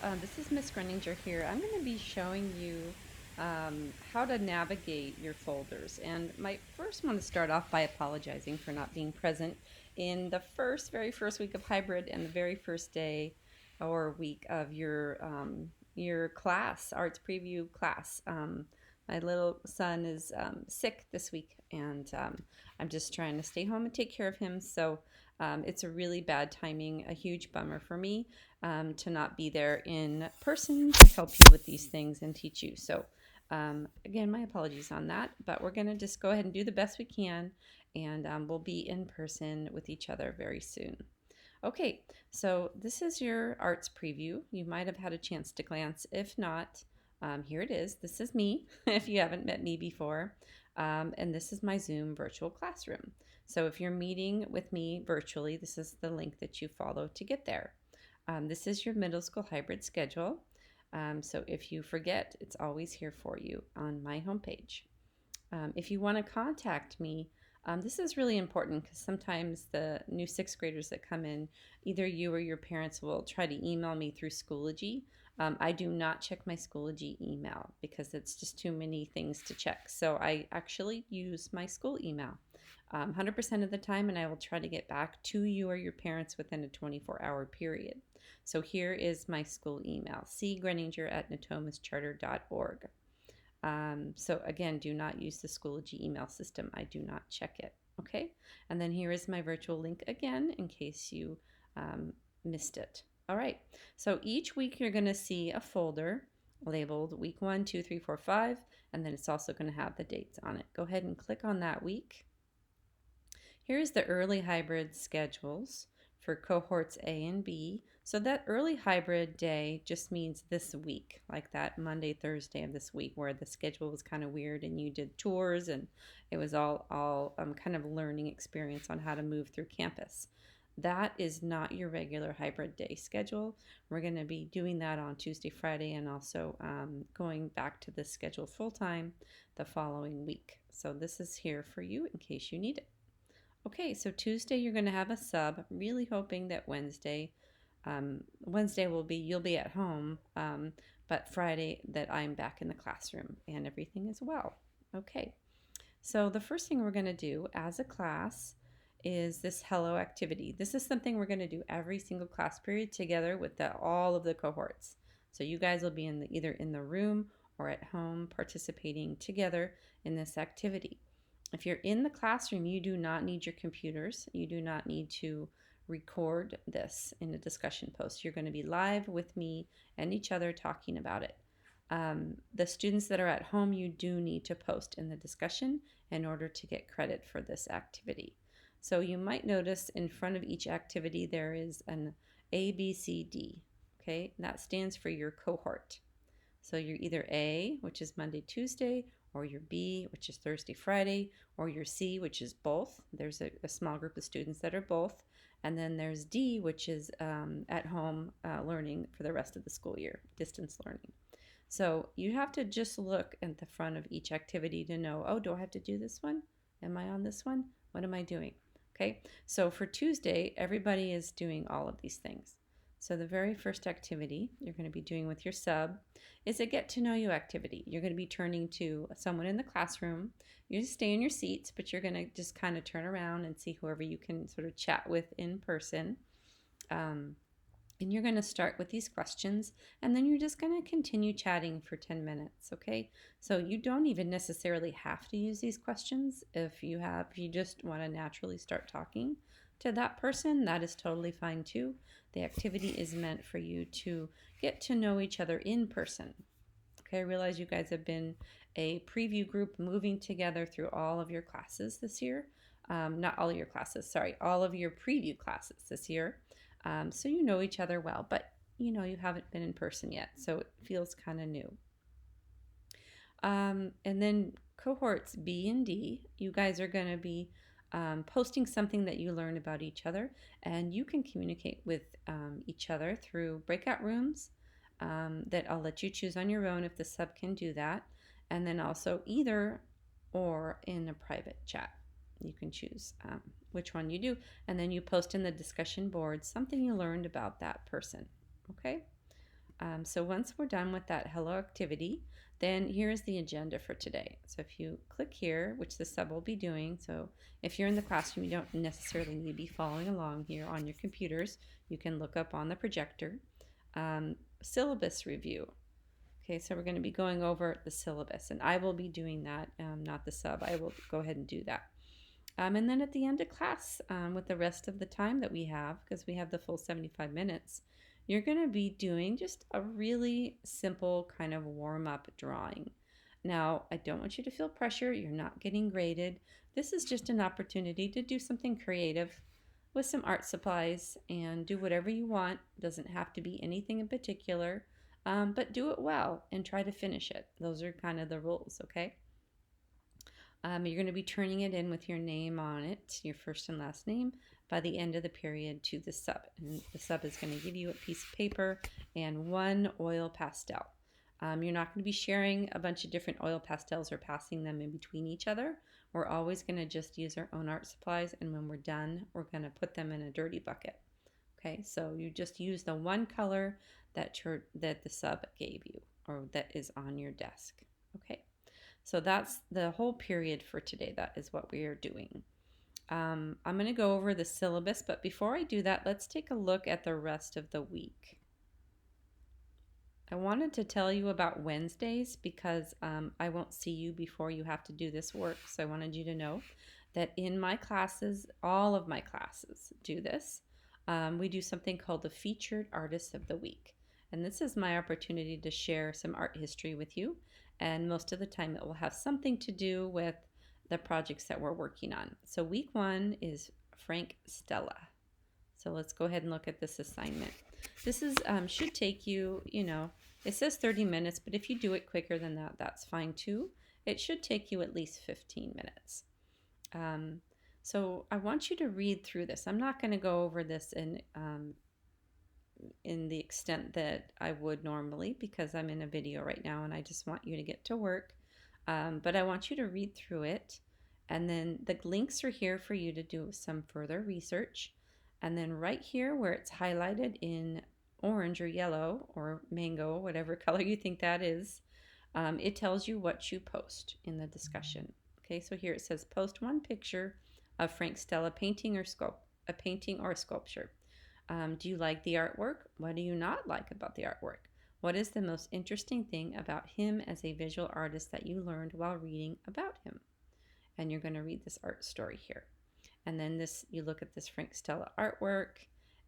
This is Miss Greninger here. I'm going to be showing you how to navigate your folders. And my first want to start off by apologizing for not being present in the very first week of hybrid and the very first day or week of your class, arts preview class. My little son is sick this week, and I'm just trying to stay home and take care of him. So it's a really bad timing, a huge bummer for me to not be there in person to help you with these things and teach you. So, again, my apologies on that, but we're going to just go ahead and do the best we can, and we'll be in person with each other very soon. Okay, so this is your arts preview. You might have had a chance to glance. If not, here it is. This is me, if you haven't met me before. And this is my Zoom virtual classroom. So if you're meeting with me virtually, this is the link that you follow to get there. This is your middle school hybrid schedule. So if you forget, it's always here for you on my homepage. If you want to contact me, this is really important because sometimes the new sixth graders that come in, either you or your parents will try to email me through Schoology. I do not check my Schoology email because it's just too many things to check. So I actually use my school email 100% of the time, and I will try to get back to you or your parents within a 24-hour period. So here is my school email, cgreninger@natomascharter.org. So again, do not use the Schoology email system. I do not check it. Okay, and then here is my virtual link again in case you missed it. All right, so each week you're going to see a folder labeled week 1, 2, 3, 4, 5, and then it's also going to have the dates on it. Go ahead and click on that week. Here's the early hybrid schedules for cohorts A and B. So that early hybrid day just means this week, like that Monday, Thursday of this week where the schedule was kind of weird and you did tours and it was all kind of learning experience on how to move through campus. That is not your regular hybrid day schedule. We're going to be doing that on Tuesday, Friday, and also going back to the schedule full time the following week. So this is here for you in case you need it. Okay, so Tuesday you're going to have a sub. Really hoping that Wednesday you'll be at home, but Friday that I'm back in the classroom and everything is well. Okay, so the first thing we're going to do as a class is this hello activity. This is something we're going to do every single class period together with all of the cohorts. So you guys will be either in the room or at home participating together in this activity. If you're in the classroom, you do not need your computers. You do not need to record this in a discussion post. You're going to be live with me and each other talking about it. The students that are at home, you do need to post in the discussion in order to get credit for this activity. So you might notice in front of each activity there is an A, B, C, D. Okay, and that stands for your cohort. So you're either A, which is Monday, Tuesday, or your B, which is Thursday, Friday, or your C, which is both. There's a small group of students that are both. And then there's D, which is at home learning for the rest of the school year, distance learning. So you have to just look at the front of each activity to know, oh, do I have to do this one? Am I on this one? What am I doing? Okay, so for Tuesday, everybody is doing all of these things. So the very first activity you're going to be doing with your sub is a get to know you activity. You're going to be turning to someone in the classroom. You just stay in your seats, but you're going to just kind of turn around and see whoever you can sort of chat with in person. And you're going to start with these questions, and then you're just going to continue chatting for 10 minutes, okay? So you don't even necessarily have to use these questions. If you just want to naturally start talking to that person, that is totally fine too. The activity is meant for you to get to know each other in person. Okay, I realize you guys have been a preview group moving together through all of your classes this year. Not all of your classes, sorry, all of your preview classes this year. So you know each other well, but you haven't been in person yet, so it feels kind of new. And then cohorts B and D, you guys are going to be posting something that you learn about each other, and you can communicate with each other through breakout rooms that I'll let you choose on your own if the sub can do that, and then also either or in a private chat. You can choose which one you do, and then you post in the discussion board something you learned about that person. Okay. So once we're done with that hello activity, then here's the agenda for today. So if you click here, which the sub will be doing, so if you're in the classroom, you don't necessarily need to be following along here on your computers. You can look up on the projector. Syllabus review. Okay, so we're going to be going over the syllabus, and I will be doing that, not the sub. I will go ahead and do that. And then at the end of class, with the rest of the time that we have, because we have the full 75 minutes, you're going to be doing just a really simple kind of warm-up drawing. Now, I don't want you to feel pressure. You're not getting graded. This is just an opportunity to do something creative with some art supplies and do whatever you want. It doesn't have to be anything in particular, but do it well and try to finish it. Those are kind of the rules, okay? You're going to be turning it in with your name on it, your first and last name, by the end of the period to the sub. And the sub is going to give you a piece of paper and one oil pastel. You're not going to be sharing a bunch of different oil pastels or passing them in between each other. We're always going to just use our own art supplies, and when we're done, we're going to put them in a dirty bucket. Okay, so you just use the one color that the sub gave you, or that is on your desk. Okay. So that's the whole period for today. That is what we are doing. I'm going to go over the syllabus, but before I do that, let's take a look at the rest of the week. I wanted to tell you about Wednesdays because I won't see you before you have to do this work. So I wanted you to know that in my classes, all of my classes do this. We do something called the Featured Artist of the Week. And this is my opportunity to share some art history with you. And most of the time it will have something to do with the projects that we're working on. So week 1 is Frank Stella. So let's go ahead and look at this assignment. This is should take you, it says 30 minutes, but if you do it quicker than that, that's fine too. It should take you at least 15 minutes. So I want you to read through this. I'm not going to go over this in the extent that I would normally because I'm in a video right now and I just want you to get to work. But I want you to read through it, and then the links are here for you to do some further research. And then right here where it's highlighted in orange or yellow or mango, whatever color you think that is, it tells you what you post in the discussion. Okay, so here it says post one picture of Frank Stella painting or a painting or a sculpture. Do you like the artwork? What do you not like about the artwork? What is the most interesting thing about him as a visual artist that you learned while reading about him? And you're going to read this art story here. And then you look at this Frank Stella artwork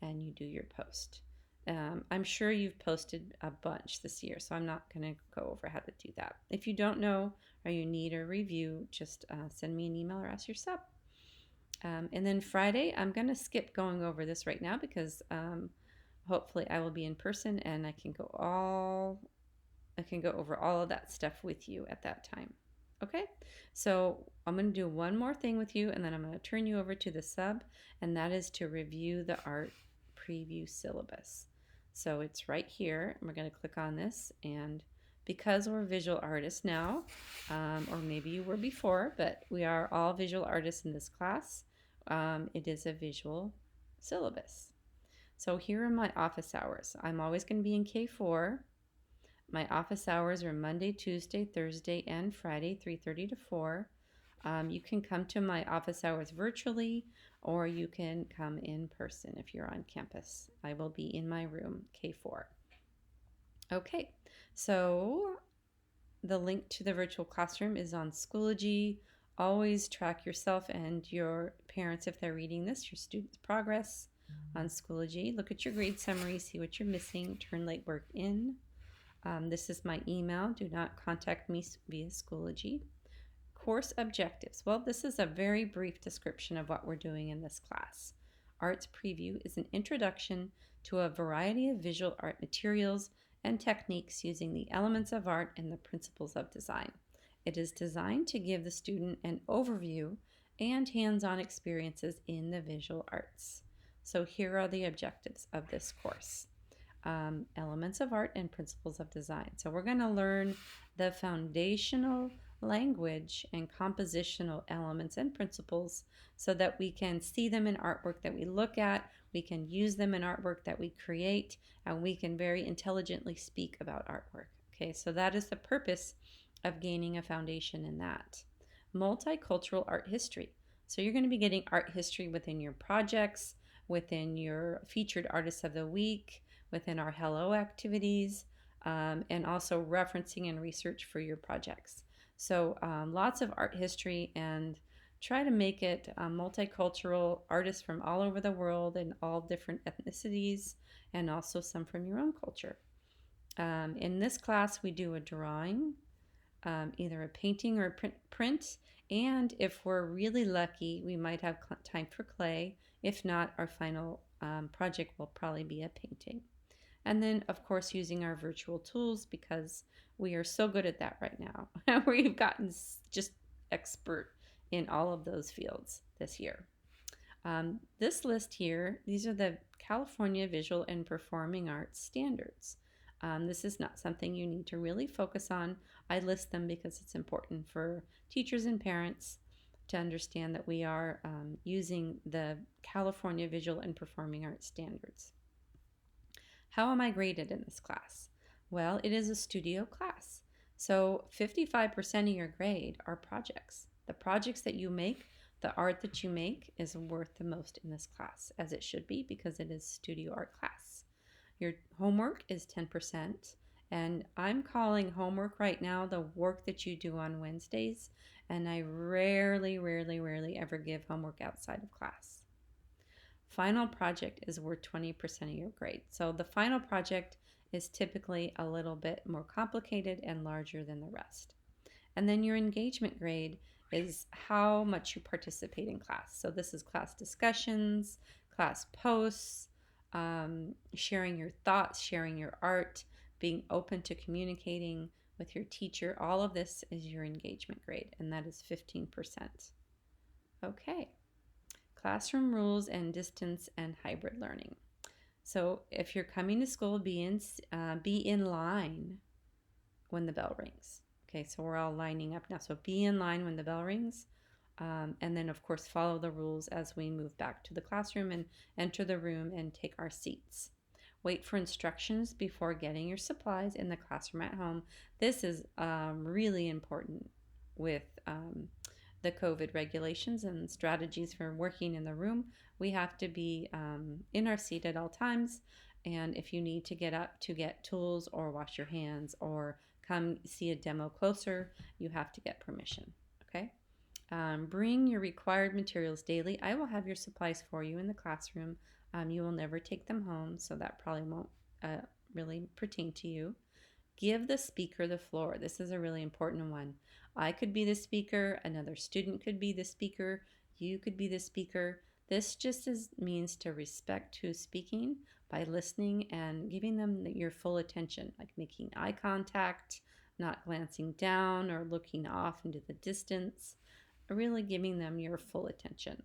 and you do your post. I'm sure you've posted a bunch this year, so I'm not going to go over how to do that. If you don't know or you need a review, just send me an email or ask your sub. And then Friday, I'm going to skip going over this right now because hopefully I will be in person and I can go over all of that stuff with you at that time. Okay, so I'm going to do one more thing with you and then I'm going to turn you over to the sub, and that is to review the art preview syllabus. So it's right here, and we're going to click on this, and because we're visual artists now, or maybe you were before, but we are all visual artists in this class, it is a visual syllabus. So here are my office hours. I'm always going to be in K4. My office hours are Monday, Tuesday, Thursday, and Friday, 3:30 to 4. You can come to my office hours virtually, or you can come in person if you're on campus. I will be in my room, K4. Okay, so the link to the virtual classroom is on Schoology. Always track yourself and your parents, if they're reading this, your students' progress on Schoology. Look at your grade summary, see what you're missing, turn late work in. This is my email. Do not contact me via Schoology. Course objectives. Well, this is a very brief description of what we're doing in this class. Arts Preview is an introduction to a variety of visual art materials and techniques using the elements of art and the principles of design. It is designed to give the student an overview and hands-on experiences in the visual arts. So here are the objectives of this course. Elements of art and principles of design. So we're going to learn the foundational language and compositional elements and principles so that we can see them in artwork that we look at. We can use them in artwork that we create, and we can very intelligently speak about artwork. Okay, so that is the purpose of gaining a foundation in that. Multicultural art history. So you're going to be getting art history within your projects, within your featured artists of the week, within our Hello activities, and also referencing and research for your projects. So lots of art history, and try to make it multicultural, artists from all over the world and all different ethnicities, and also some from your own culture. In this class, we do a drawing, either a painting or a print, and if we're really lucky, we might have time for clay. If not, our final project will probably be a painting. And then, of course, using our virtual tools, because we are so good at that right now. We've gotten just expert in all of those fields this year. This list here, these are the California Visual and Performing Arts Standards. This is not something you need to really focus on. I list them because it's important for teachers and parents to understand that we are using the California Visual and Performing Arts Standards. How am I graded in this class? Well, it is a studio class. So 55% of your grade are projects. The projects that you make, the art that you make is worth the most in this class, as it should be because it is studio art class. Your homework is 10%, and I'm calling homework right now the work that you do on Wednesdays, and I rarely ever give homework outside of class. Final project is worth 20% of your grade. So the final project is typically a little bit more complicated and larger than the rest. And then your engagement grade is how much you participate in class. So this is class discussions, class posts, sharing your thoughts, sharing your art, being open to communicating with your teacher. All of this is your engagement grade, and that is 15%. Okay. Classroom rules and distance and hybrid learning. So if you're coming to school, be in line when the bell rings. Okay, so we're all lining up now. So be in line when the bell rings. And then, of course, follow the rules as we move back to the classroom and enter the room and take our seats. Wait for instructions before getting your supplies in the classroom at home. This is really important with the COVID regulations and strategies for working in the room. We have to be in our seat at all times. And if you need to get up to get tools or wash your hands or come see a demo closer, you have to get permission. Okay? Bring your required materials daily. I will have your supplies for you in the classroom. You will never take them home, so that probably won't really pertain to you. Give the speaker the floor. This is a really important one. I could be the speaker, another student could be the speaker, you could be the speaker. This just means to respect who's speaking by listening and giving them your full attention, like making eye contact, not glancing down or looking off into the distance, really giving them your full attention.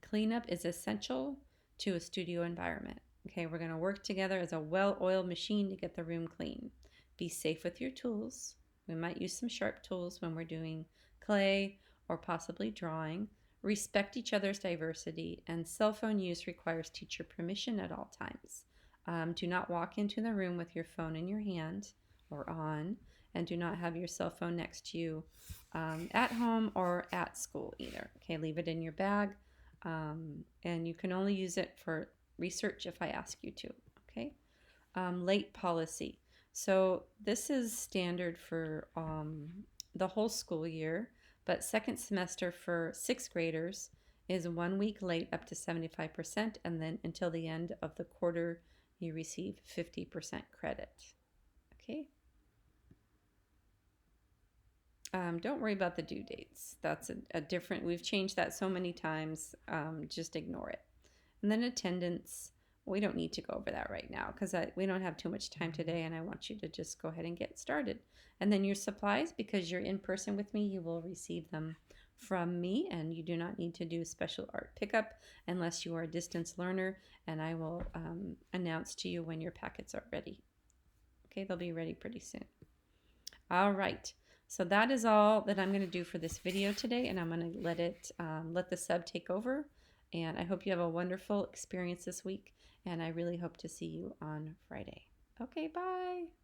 Cleanup is essential to a studio environment. Okay, we're going to work together as a well-oiled machine to get the room clean. Be safe with your tools. We might use some sharp tools when we're doing clay or possibly drawing. Respect each other's diversity, and cell phone use requires teacher permission at all times. Do not walk into the room with your phone in your hand or on, and do not have your cell phone next to you at home or at school either. Okay, leave it in your bag, and you can only use it for research if I ask you to. Okay, late policy. So this is standard for the whole school year, but second semester for 6th graders is 1 week late up to 75%, and then until the end of the quarter you receive 50% credit. Okay. Don't worry about the due dates. That's a different, we've changed that so many times, just ignore it. And then attendance, we don't need to go over that right now because we don't have too much time today, and I want you to just go ahead and get started. And then your supplies, because you're in person with me, you will receive them from me, and you do not need to do special art pickup unless you are a distance learner, and I will announce to you when your packets are ready. Okay, they'll be ready pretty soon. All right. So that is all that I'm going to do for this video today, and I'm going to let the sub take over, And I hope you have a wonderful experience this week. And I really hope to see you on Friday. Okay, bye.